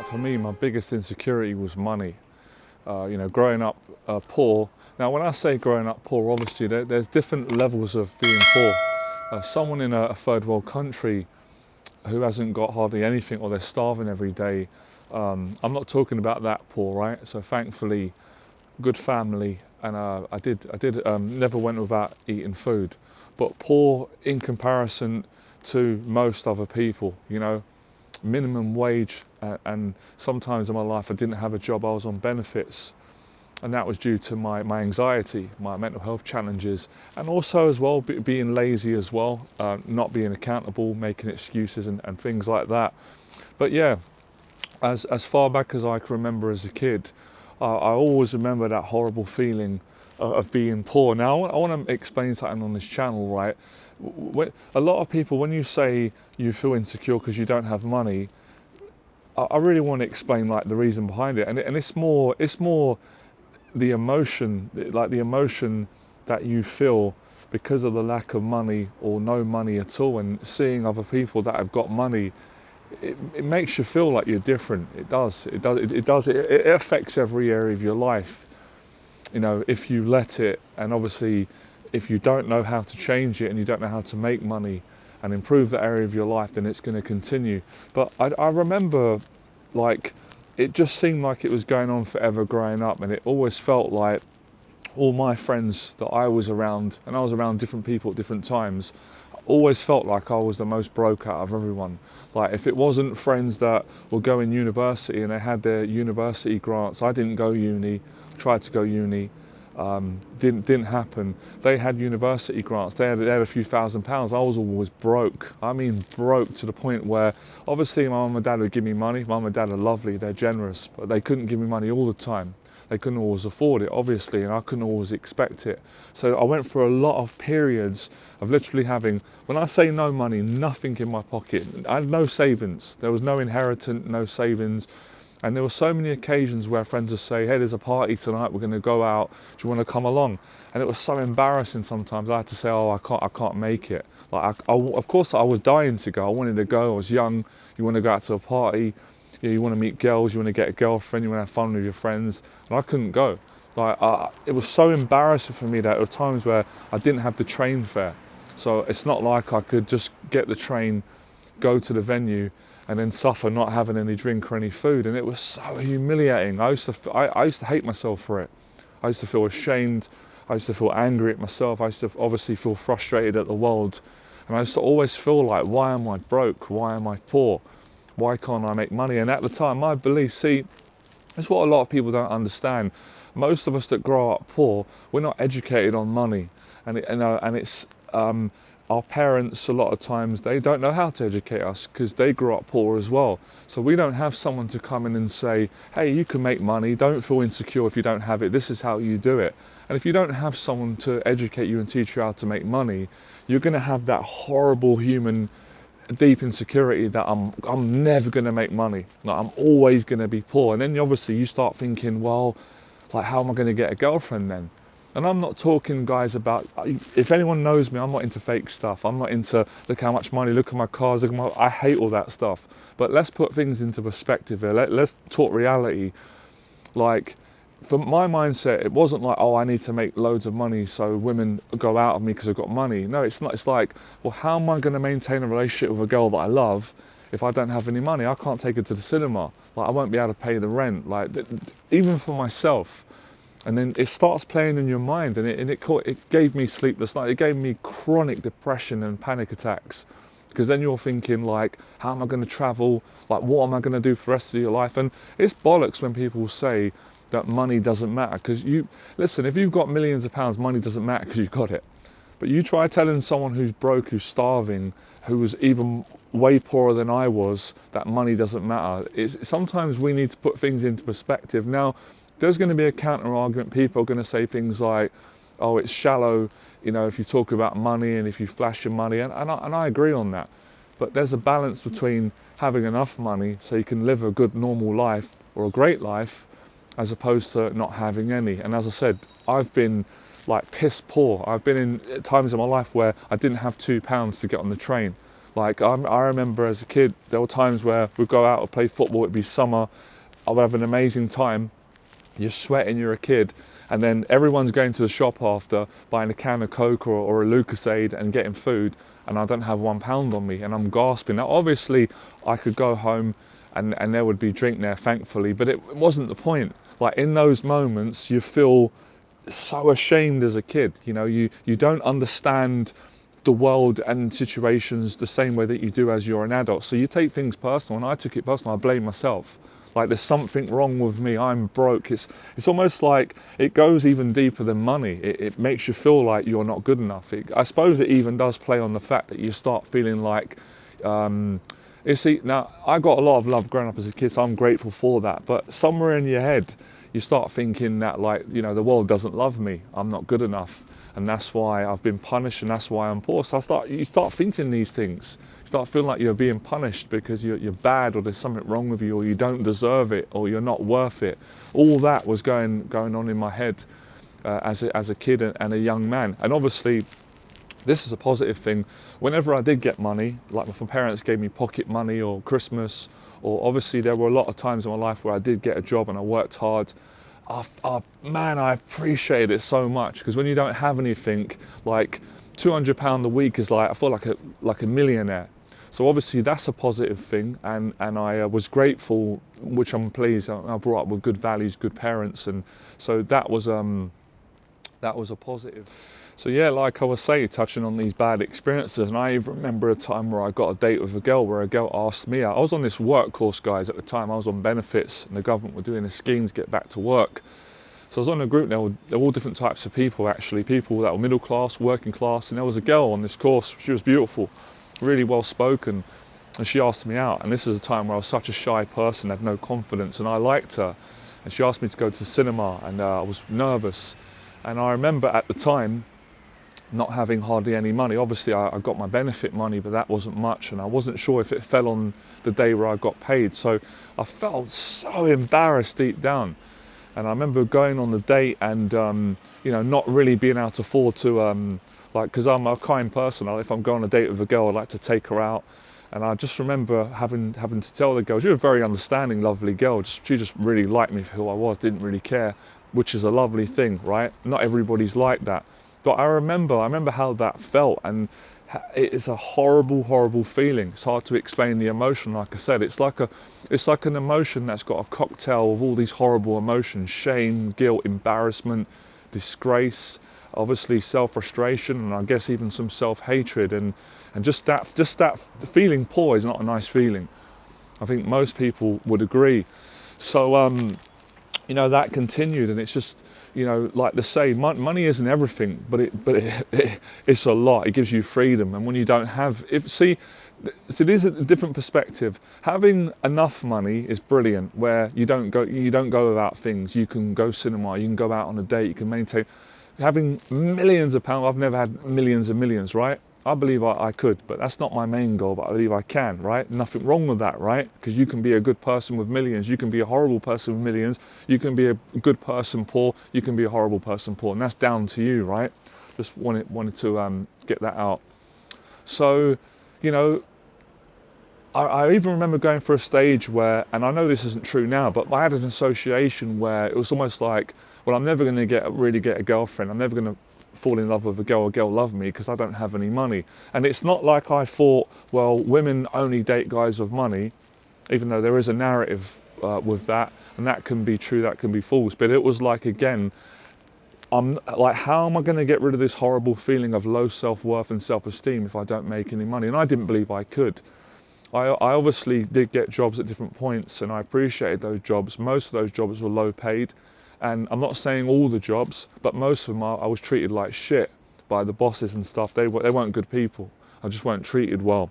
for me, my biggest insecurity was money. Growing up poor. Now, when I say growing up poor, obviously there's different levels of being poor. Someone in a third world country who hasn't got hardly anything, or they're starving every day. I'm not talking about that poor, right? So thankfully, good family, and I did never went without eating food. But poor in comparison to most other people, minimum wage, and sometimes in my life I didn't have a job, I was on benefits, and that was due to my anxiety, my mental health challenges, and also as well being lazy as well, not being accountable, making excuses and things like that. But yeah, as far back as I can remember as a kid, I always remember that horrible feeling of being poor. Now I want to explain something on this channel, right? A lot of people, when you say you feel insecure because you don't have money, I really want to explain like the reason behind it, and it's more the emotion, like the emotion that you feel because of the lack of money or no money at all, and seeing other people that have got money. It makes you feel like you're different. It does. It affects every area of your life. If you let it, and obviously if you don't know how to change it and you don't know how to make money and improve that area of your life, then it's going to continue. But I remember, like, it just seemed like it was going on forever growing up, and it always felt like all my friends that I was around, and I was around different people at different times, always felt like I was the most broke out of everyone. Like, if it wasn't friends that were going university and they had their university grants, I didn't go uni, tried to go uni, didn't happen. They had university grants, they had a few £1,000s. I was always broke. I mean broke to the point where obviously my mum and dad would give me money. Mum and dad are lovely, they're generous, but they couldn't give me money all the time. They couldn't always afford it, obviously, and I couldn't always expect it. So I went through a lot of periods of literally having, when I say no money, nothing in my pocket. I had no savings. There was no inheritance, no savings. And there were so many occasions where friends would say, hey, there's a party tonight, we're going to go out, do you want to come along? And it was so embarrassing sometimes. I had to say, oh, I can't make it. Like, of course I was dying to go. I wanted to go. I was young. You want to go out to a party, you want to meet girls, you want to get a girlfriend, you want to have fun with your friends, and I couldn't go. Like, it was so embarrassing for me that there were times where I didn't have the train fare. So it's not like I could just get the train, go to the venue, and then suffer not having any drink or any food. And it was so humiliating. I used to hate myself for it. I used to feel ashamed. I used to feel angry at myself. I used to obviously feel frustrated at the world. And I used to always feel like, why am I broke? Why am I poor? Why can't I make money? And at the time, my belief, see, that's what a lot of people don't understand. Most of us that grow up poor, we're not educated on money. And it's our parents, a lot of times, they don't know how to educate us because they grew up poor as well. So we don't have someone to come in and say, hey, you can make money, don't feel insecure if you don't have it, this is how you do it. And if you don't have someone to educate you and teach you how to make money, you're going to have that horrible human deep insecurity that I'm never going to make money. Like, I'm always going to be poor. And then obviously you start thinking, well, like, how am I going to get a girlfriend then? And I'm not talking, guys, about, if anyone knows me, I'm not into fake stuff. I'm not into, look how much money, look at my cars, I hate all that stuff. But let's put things into perspective here. Let's talk reality. Like, for my mindset, it wasn't like, oh, I need to make loads of money so women go out of me because I've got money. No, it's not. It's like, well, how am I going to maintain a relationship with a girl that I love if I don't have any money? I can't take her to the cinema. Like, I won't be able to pay the rent. Like, even for myself. And then it starts playing in your mind, and it gave me sleepless nights. It gave me chronic depression and panic attacks, because then you're thinking, like, how am I going to travel? Like, what am I going to do for the rest of your life? And it's bollocks when people say that money doesn't matter, because listen, if you've got millions of pounds, money doesn't matter because you've got it. But you try telling someone who's broke, who's starving, who was even way poorer than I was, that money doesn't matter. Sometimes we need to put things into perspective. Now, there's going to be a counter argument. People are going to say things like, oh, it's shallow, if you talk about money and if you flash your money, and I agree on that. But there's a balance between having enough money so you can live a good normal life or a great life, as opposed to not having any. And as I said, I've been like piss poor. I've been in times in my life where I didn't have £2 to get on the train. Like I remember as a kid, there were times where we'd go out and play football, it'd be summer, I would have an amazing time, you're sweating, you're a kid, and then everyone's going to the shop after, buying a can of Coke or a Lucasade and getting food, and I don't have £1 on me and I'm gasping. Now obviously I could go home and there would be drink there, thankfully, but it wasn't the point. Like in those moments you feel so ashamed as a kid, you know, you don't understand the world and situations the same way that you do as you're an adult. So you take things personal, and I took it personal. I blame myself. Like there's something wrong with me. I'm broke. It's almost like it goes even deeper than money. It makes you feel like you're not good enough. I suppose it even does play on the fact that you start feeling like, you see, now I got a lot of love growing up as a kid, so I'm grateful for that. But somewhere in your head, you start thinking that, like, you know, the world doesn't love me. I'm not good enough. And that's why I've been punished, and that's why I'm poor. So you start thinking these things. You start feeling like you're being punished because you're bad, or there's something wrong with you, or you don't deserve it, or you're not worth it. All that was going on in my head as a kid and a young man. And obviously, this is a positive thing. Whenever I did get money, like my parents gave me pocket money or Christmas, or obviously there were a lot of times in my life where I did get a job and I worked hard. Man, I appreciate it so much, because when you don't have anything, like £200 a week is like, I feel like a millionaire. So obviously that's a positive thing, and I was grateful, which I'm pleased. I brought up with good values, good parents, and so that was a positive. So yeah, like I was saying, touching on these bad experiences, and I even remember a time where I got a date with a girl where a girl asked me out. I was on this work course, guys, at the time. I was on benefits, and the government were doing a scheme to get back to work. So I was on a group, there were all different types of people actually, people that were middle class, working class, and there was a girl on this course. She was beautiful, really well spoken, and she asked me out. And this is a time where I was such a shy person, had no confidence, and I liked her. And she asked me to go to the cinema, and I was nervous. And I remember at the time not having hardly any money. Obviously I got my benefit money, but that wasn't much, and I wasn't sure if it fell on the day where I got paid. So I felt so embarrassed deep down. And I remember going on the date and you know, not really being able to afford to like, because I'm a kind person, if I'm going on a date with a girl, I'd like to take her out. And I just remember having to tell the girl, she was a very understanding, lovely girl. She just really liked me for who I was, didn't really care, which is a lovely thing, right? Not everybody's like that. But I remember how that felt, and it is a horrible, horrible feeling. It's hard to explain the emotion. Like I said, it's like an emotion that's got a cocktail of all these horrible emotions: shame, guilt, embarrassment, disgrace, obviously self-frustration, and I guess even some self-hatred, and just that feeling poor is not a nice feeling. I think most people would agree. So you know, that continued, and it's just, you know, like they say, money isn't everything, but it's a lot. It gives you freedom, and when you don't have, see, it is a different perspective. Having enough money is brilliant, where you don't go without things. You can go cinema, you can go out on a date, you can maintain. Having millions of pounds, I've never had millions and millions, right? I believe I could, but that's not my main goal, but I believe I can, right? Nothing wrong with that, right? Because you can be a good person with millions, you can be a horrible person with millions, you can be a good person poor, you can be a horrible person poor, and that's down to you, right? Just wanted to get that out. So, you know, I even remember going for a stage where, and I know this isn't true now, but I had an association where it was almost like, well, I'm never going to really get a girlfriend, I'm never going to fall in love with a girl love me because I don't have any money. And it's not like I thought, well, women only date guys with money, even though there is a narrative with that, and that can be true, that can be false. But it was like, again, I'm like, how am I going to get rid of this horrible feeling of low self-worth and self-esteem if I don't make any money? And I didn't believe I could. I obviously did get jobs at different points, and I appreciated those jobs. Most of those jobs were low paid. And I'm not saying all the jobs, but most of them I was treated like shit by the bosses and stuff. They weren't good people. I just weren't treated well.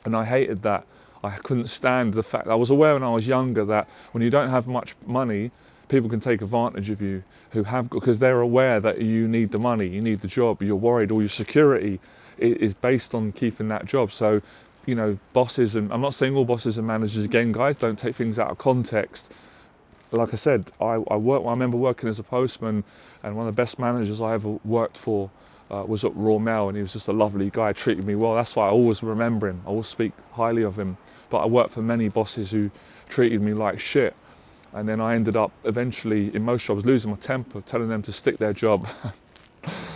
And I hated that. I couldn't stand the fact. I was aware when I was younger that when you don't have much money, people can take advantage of you because they're aware that you need the money, you need the job, you're worried, all your security is based on keeping that job. So, you know, bosses, and I'm not saying all bosses and managers, again, guys, don't take things out of context. Like I said, I remember working as a postman, and one of the best managers I ever worked for was at Raw Mail, and he was just a lovely guy, treated me well. That's why I always remember him. I always speak highly of him. But I worked for many bosses who treated me like shit. And then I ended up eventually in most jobs losing my temper, telling them to stick their job.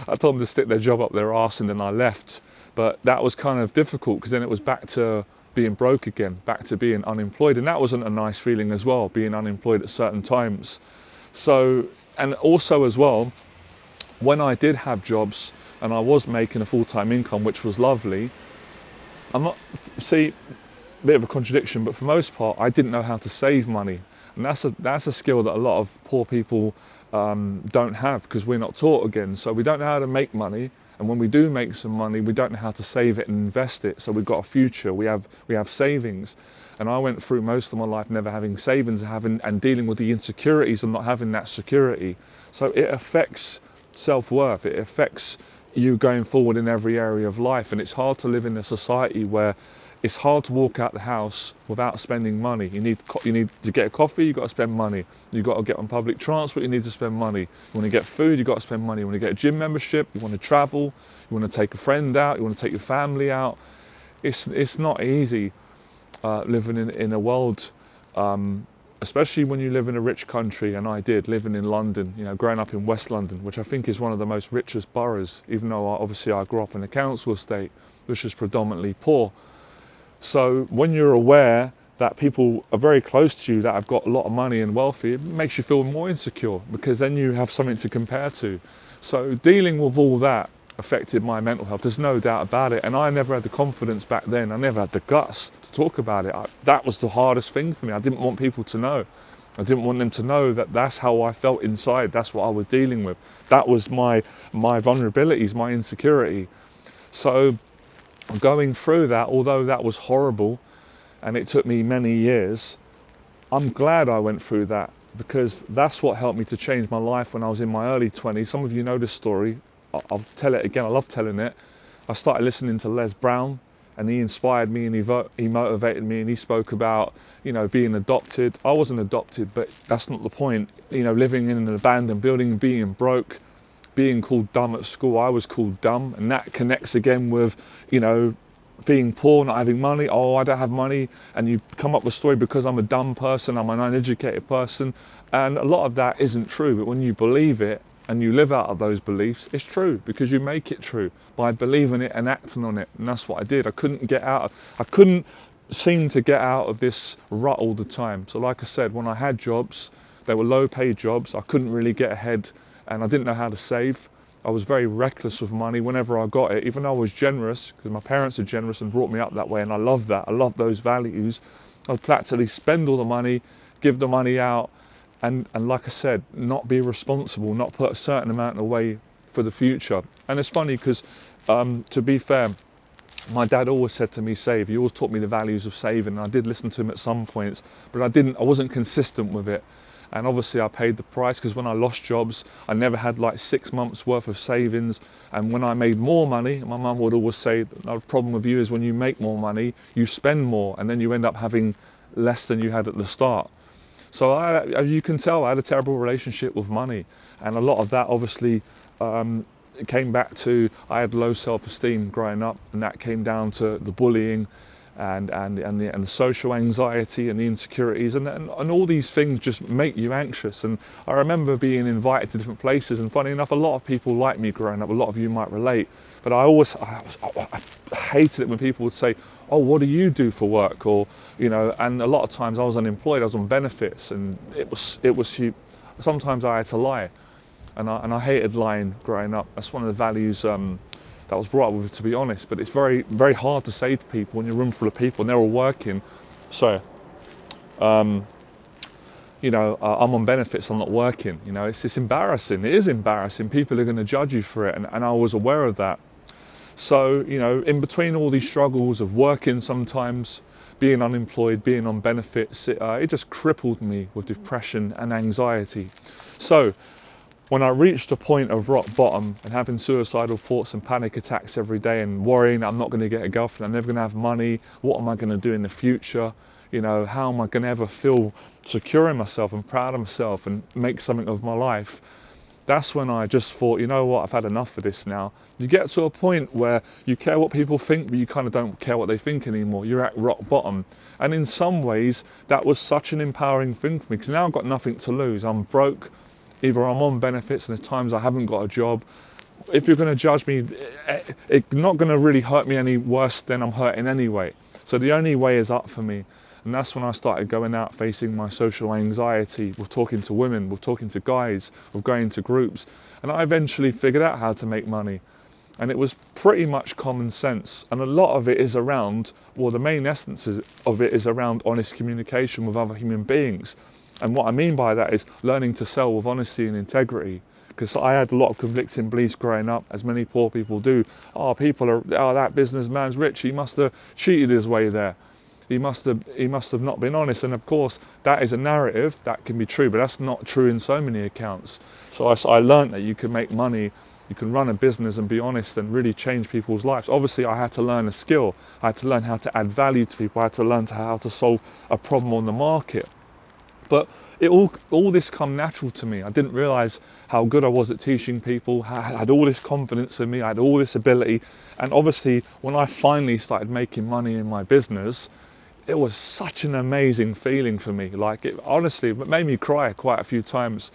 I told them to stick their job up their arse, and then I left. But that was kind of difficult, because then it was back to being broke again, back to being unemployed. And that wasn't a nice feeling as well, being unemployed at certain times. So, and also as well, when I did have jobs and I was making a full-time income, which was lovely, a bit of a contradiction, but for most part, I didn't know how to save money. And that's a skill that a lot of poor people don't have, because we're not taught again. So we don't know how to make money. And when we do make some money, we don't know how to save it and invest it. So we've got a future, we have savings. And I went through most of my life never having savings, and dealing with the insecurities and not having that security. So it affects self-worth, it affects you going forward in every area of life. And it's hard to live in a society where it's hard to walk out the house without spending money. You need to get a coffee, you've got to spend money. You've got to get on public transport, you need to spend money. You want to get food, you've got to spend money. You want to get a gym membership, you want to travel, you want to take a friend out, you want to take your family out. It's not easy living in a world, especially when you live in a rich country, and I did, living in London, growing up in West London, which I think is one of the most richest boroughs, even though obviously I grew up in a council estate, which is predominantly poor. So when you're aware that people are very close to you that have got a lot of money and wealthy, it makes you feel more insecure, because then you have something to compare to. So dealing with all that affected my mental health, there's no doubt about it. And I never had the confidence back then, I never had the guts to talk about it. That was the hardest thing for me. I didn't want people to know. I didn't want them to know that that's how I felt inside, that's what I was dealing with. That was my vulnerabilities, my insecurity. So going through that, although that was horrible and it took me many years, I'm glad I went through that, because that's what helped me to change my life when I was in my early 20s. Some of you know this story. I'll tell it again, I love telling it. I started listening to Les Brown, and he inspired me, and he motivated me, and he spoke about, being adopted. I wasn't adopted, but that's not the point. Living in an abandoned building, being broke, being called dumb at school. I was called dumb, and that connects again with, being poor, not having money. Oh, I don't have money. And you come up with a story, because I'm a dumb person, I'm an uneducated person. And a lot of that isn't true, but when you believe it and you live out of those beliefs, it's true, because you make it true by believing it and acting on it. And that's what I did. I couldn't seem to get out of this rut all the time. So like I said, when I had jobs, they were low paid jobs, I couldn't really get ahead, and I didn't know how to save. I was very reckless with money whenever I got it, even though I was generous, because my parents are generous and brought me up that way, and I love that. I love those values. I'd practically spend all the money, give the money out, and like I said, not be responsible, not put a certain amount away for the future. And it's funny, because to be fair, my dad always said to me, save. He always taught me the values of saving. I did listen to him at some points, but I wasn't consistent with it. And obviously I paid the price, because when I lost jobs, I never had like 6 months worth of savings. And when I made more money, my mum would always say, the problem with you is when you make more money, you spend more, and then you end up having less than you had at the start. So as you can tell, I had a terrible relationship with money. And a lot of that obviously it came back to, I had low self-esteem growing up, and that came down to the bullying and the social anxiety and the insecurities, and all these things just make you anxious. And I remember being invited to different places, and funny enough, a lot of people like me growing up, a lot of you might relate, but I hated it when people would say, oh, what do you do for work? Or, and a lot of times I was unemployed, I was on benefits, and it was sometimes I had to lie, and I hated lying growing up. That's one of the values that I was brought up with, to be honest. But it's very, very hard to say to people in a room full of people and they're all working. So, I'm on benefits, I'm not working. It's embarrassing. It is embarrassing. People are going to judge you for it, and I was aware of that. So, in between all these struggles of working sometimes, being unemployed, being on benefits, it just crippled me with depression and anxiety. So, when I reached a point of rock bottom and having suicidal thoughts and panic attacks every day and worrying I'm not going to get a girlfriend, I'm never going to have money, what am I going to do in the future? How am I going to ever feel secure in myself and proud of myself and make something of my life? that's when I just thought, you know what, I've had enough of this now. You get to a point where you care what people think, but you kind of don't care what they think anymore. You're at rock bottom. And in some ways, that was such an empowering thing for me, because now I've got nothing to lose. I'm broke, either I'm on benefits, and there's times I haven't got a job. If you're going to judge me, it's not going to really hurt me any worse than I'm hurting anyway. So the only way is up for me. And that's when I started going out, facing my social anxiety, with talking to women, with talking to guys, with going to groups. And I eventually figured out how to make money. And it was pretty much common sense. And a lot of it is around, well, the main essence of it is around honest communication with other human beings. And what I mean by that is learning to sell with honesty and integrity. Because I had a lot of conflicting beliefs growing up, as many poor people do. Oh, that businessman's rich, he must have cheated his way there. He must have not been honest. And of course, that is a narrative that can be true, but that's not true in so many accounts. So I learned that you can make money, you can run a business and be honest and really change people's lives. Obviously, I had to learn a skill. I had to learn how to add value to people. I had to learn how to solve a problem on the market. But all this come natural to me. I didn't realise how good I was at teaching people. I had all this confidence in me. I had all this ability. And obviously, when I finally started making money in my business, it was such an amazing feeling for me. Like, it honestly made me cry quite a few times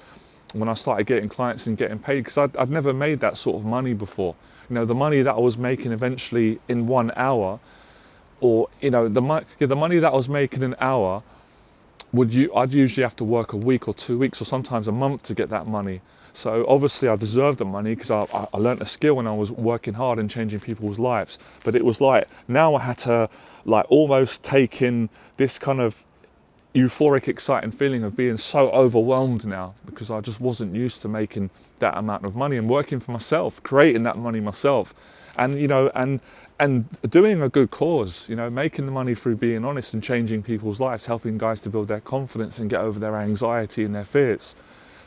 when I started getting clients and getting paid, because I'd never made that sort of money before. You know, the money that I was making eventually in 1 hour, or, you know, the money that I was making an hour, I'd usually have to work a week or 2 weeks or sometimes a month to get that money. So obviously I deserved the money, because I learnt a skill when I was working hard and changing people's lives. But it was like, now I had to like almost take in this kind of euphoric, exciting feeling of being so overwhelmed now, because I just wasn't used to making that amount of money and working for myself, creating that money myself. And, you know, and doing a good cause, you know, making the money through being honest and changing people's lives, helping guys to build their confidence and get over their anxiety and their fears.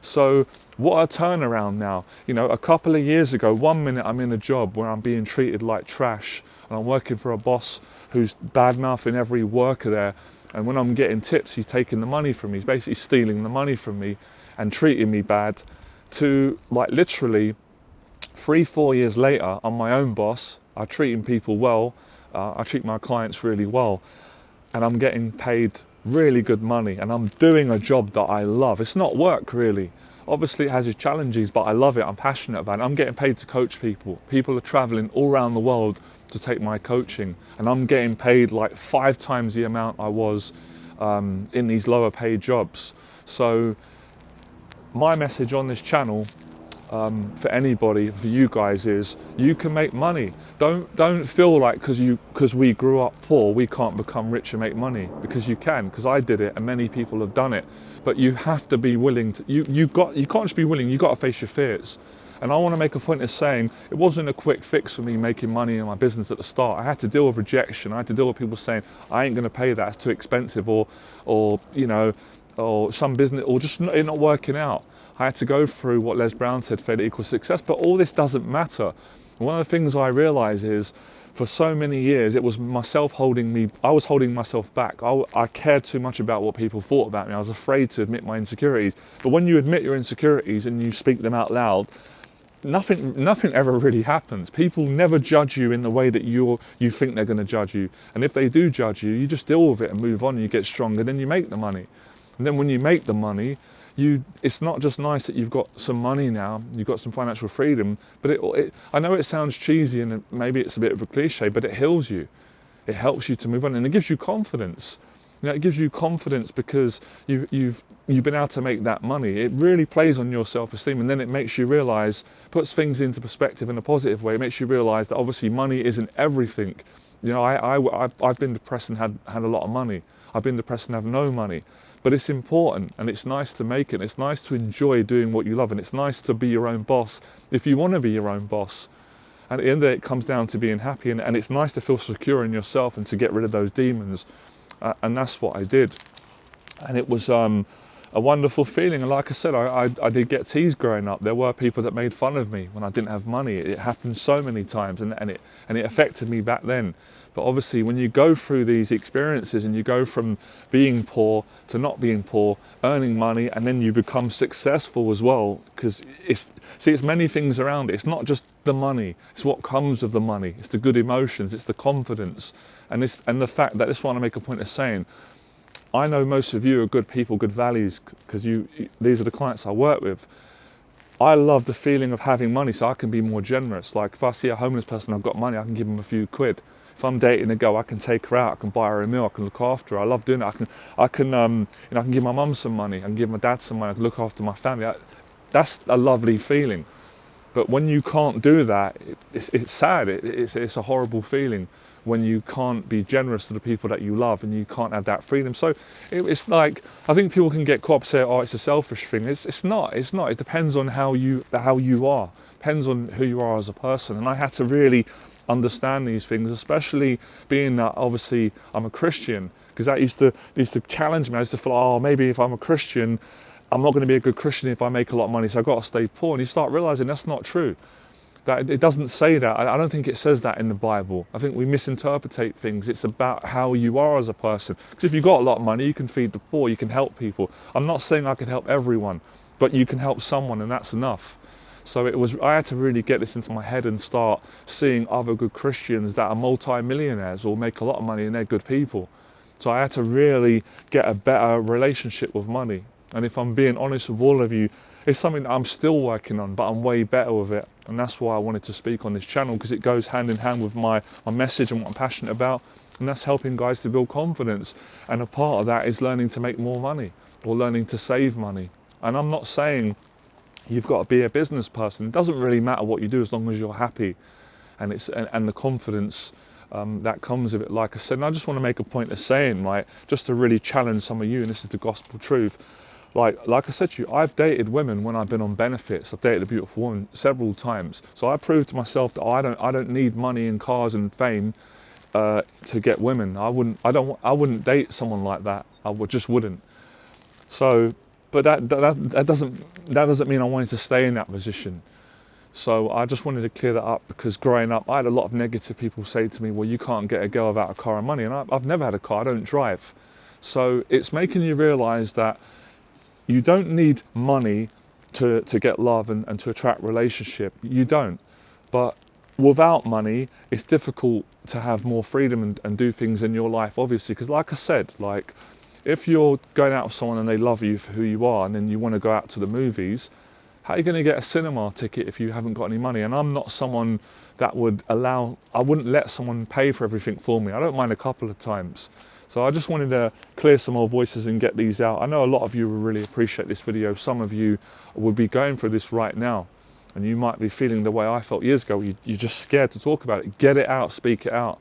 So what a turnaround now. You know, a couple of years ago, 1 minute I'm in a job where I'm being treated like trash, and I'm working for a boss who's bad-mouthing every worker there. And when I'm getting tips, he's taking the money from me. He's basically stealing the money from me and treating me bad, to like literally 3-4 years later, I'm my own boss. I'm treating people well. I treat my clients really well, and I'm getting paid really good money, and I'm doing a job that I love. It's not work really. Obviously it has its challenges, but I love it. I'm passionate about it. I'm getting paid to coach people. People are traveling all around the world to take my coaching, and I'm getting paid like 5 times the amount I was in these lower paid jobs. So my message on this channel for anybody, for you guys, is you can make money. Don't feel like because we grew up poor we can't become rich and make money, because you can, because I did it and many people have done it. But you have to be willing to, you can't just be willing, you got to face your fears. And I want to make a point of saying it wasn't a quick fix for me making money in my business at the start. I had to deal with rejection. I had to deal with people saying, I ain't going to pay that, it's too expensive, or you know, or some business, or just it not working out. I had to go through what Les Brown said, failure equals success, but all this doesn't matter. One of the things I realize is, for so many years, it was myself holding me, I was holding myself back. I cared too much about what people thought about me. I was afraid to admit my insecurities. But when you admit your insecurities and you speak them out loud, nothing ever really happens. People never judge you in the way that you think they're going to judge you. And if they do judge you, you just deal with it and move on, and you get stronger, then you make the money. And then when you make the money, it's not just nice that you've got some money now, you've got some financial freedom, but I know it sounds cheesy and maybe it's a bit of a cliche, but it heals you. It helps you to move on, and it gives you confidence. You know, it gives you confidence because you've been able to make that money. It really plays on your self-esteem, and then it makes you realise, puts things into perspective in a positive way. It makes you realise that obviously money isn't everything. You know, I've been depressed and had a lot of money. I've been depressed and have no money. But it's important, and it's nice to make it. It's nice to enjoy doing what you love, and it's nice to be your own boss if you want to be your own boss. And at the end of the day, it comes down to being happy, and it's nice to feel secure in yourself and to get rid of those demons. And that's what I did. And it was a wonderful feeling. And like I said, I did get teased growing up. There were people that made fun of me when I didn't have money. It happened so many times, and it affected me back then. But obviously when you go through these experiences and you go from being poor to not being poor, earning money, and then you become successful as well, because it's many things around it. It's not just the money, it's what comes with the money. It's the good emotions, it's the confidence, and the fact that, this is what I make a point of saying, I know most of you are good people, good values, because these are the clients I work with. I love the feeling of having money, so I can be more generous. Like if I see a homeless person, I've got money, I can give them a few quid. If I'm dating a girl, I can take her out, I can buy her a meal, I can look after her. I love doing it. I can give my mum some money, I can give my dad some money, I can look after my family. That's a lovely feeling. But when you can't do that, it's sad. It's a horrible feeling when you can't be generous to the people that you love and you can't have that freedom. So it's like, I think people can get caught up and say, oh, it's a selfish thing. It's not. It depends on how you are. Depends on who you are as a person. And I had to really understand these things, especially being that obviously I'm a Christian, because that used to challenge me. I used to feel, oh, maybe if I'm a Christian, I'm not going to be a good Christian if I make a lot of money, so I've got to stay poor. And you start realizing that's not true. That it doesn't say that. I don't think it says that in the Bible. I think we misinterpret things. It's about how you are as a person. Because if you've got a lot of money, you can feed the poor, you can help people. I'm not saying I can help everyone, but you can help someone, and that's enough. So I had to really get this into my head and start seeing other good Christians that are multi-millionaires or make a lot of money and they're good people. So I had to really get a better relationship with money. And if I'm being honest with all of you, it's something that I'm still working on, but I'm way better with it. And that's why I wanted to speak on this channel, because it goes hand in hand with my message and what I'm passionate about. And that's helping guys to build confidence. And a part of that is learning to make more money or learning to save money. And I'm not saying you've got to be a business person. It doesn't really matter what you do as long as you're happy and the confidence that comes with it, like I said. And I just want to make a point of saying, right, just to really challenge some of you, and this is the gospel truth. Like I said to you, I've dated women when I've been on benefits. I've dated a beautiful woman several times. So I proved to myself that I don't need money and cars and fame to get women. I wouldn't date someone like that. Just wouldn't. So, but that doesn't mean I wanted to stay in that position. So I just wanted to clear that up, because growing up, I had a lot of negative people say to me, well, you can't get a girl without a car and money. And I've never had a car, I don't drive. So it's making you realise that you don't need money to get love and to attract relationship. You don't. But without money, it's difficult to have more freedom and do things in your life, obviously. Because like I said, like if you're going out with someone and they love you for who you are, and then you want to go out to the movies, how are you going to get a cinema ticket if you haven't got any money? And I'm not someone that I wouldn't let someone pay for everything for me. I don't mind a couple of times. So I just wanted to clear some more voices and get these out. I know a lot of you will really appreciate this video. Some of you would be going through this right now, and you might be feeling the way I felt years ago. You're just scared to talk about it. Get it out, speak it out.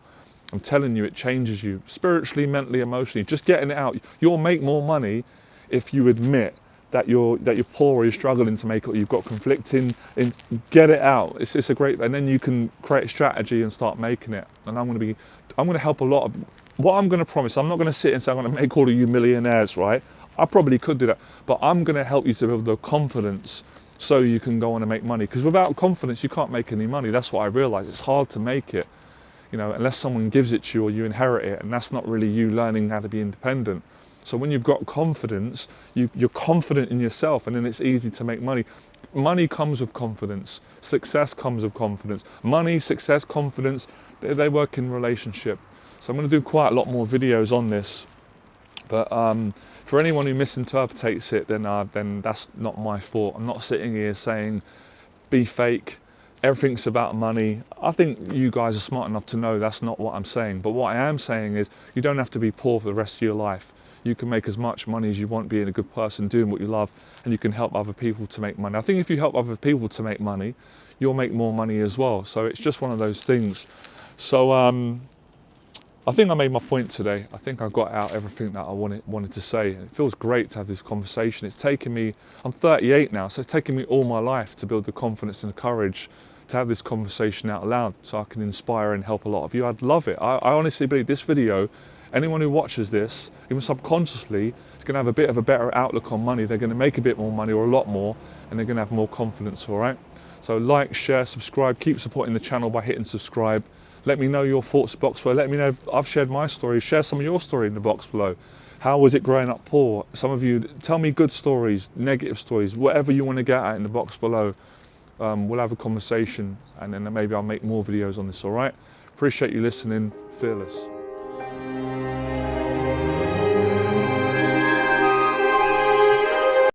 I'm telling you, it changes you spiritually, mentally, emotionally. Just getting it out. You'll make more money if you admit that you're poor or you're struggling to make it, or you've got conflicting. Get it out. It's a great, and then you can create a strategy and start making it. And I'm going to help a lot of. What I'm going to promise, I'm not going to sit and say I'm going to make all of you millionaires, right? I probably could do that, but I'm going to help you to build the confidence so you can go on and make money. Because without confidence, you can't make any money. That's what I realized. It's hard to make it, unless someone gives it to you or you inherit it, and that's not really you learning how to be independent. So when you've got confidence, you're confident in yourself, and then it's easy to make money. Money comes with confidence. Success comes with confidence. Money, success, confidence, they work in relationship. So I'm going to do quite a lot more videos on this. But for anyone who misinterprets it, then that's not my fault. I'm not sitting here saying, be fake, everything's about money. I think you guys are smart enough to know that's not what I'm saying. But what I am saying is, you don't have to be poor for the rest of your life. You can make as much money as you want, being a good person, doing what you love, and you can help other people to make money. I think if you help other people to make money, you'll make more money as well. So it's just one of those things. So I think I made my point today. I think I got out everything that I wanted to say. It feels great to have this conversation. It's taken me, I'm 38 now, so it's taken me all my life to build the confidence and the courage to have this conversation out loud so I can inspire and help a lot of you. I'd love it. I honestly believe this video Anyone who watches this, even subconsciously, is going to have a bit of a better outlook on money. They're going to make a bit more money, or a lot more, and they're going to have more confidence, all right? So like, share, subscribe, keep supporting the channel by hitting subscribe. Let me know your thoughts box below. Let me know if I've shared my story. Share some of your story in the box below. How was it growing up poor? Some of you, tell me good stories, negative stories, whatever you want to get at in the box below. We'll have a conversation, and then maybe I'll make more videos on this, all right? Appreciate you listening. Fearless.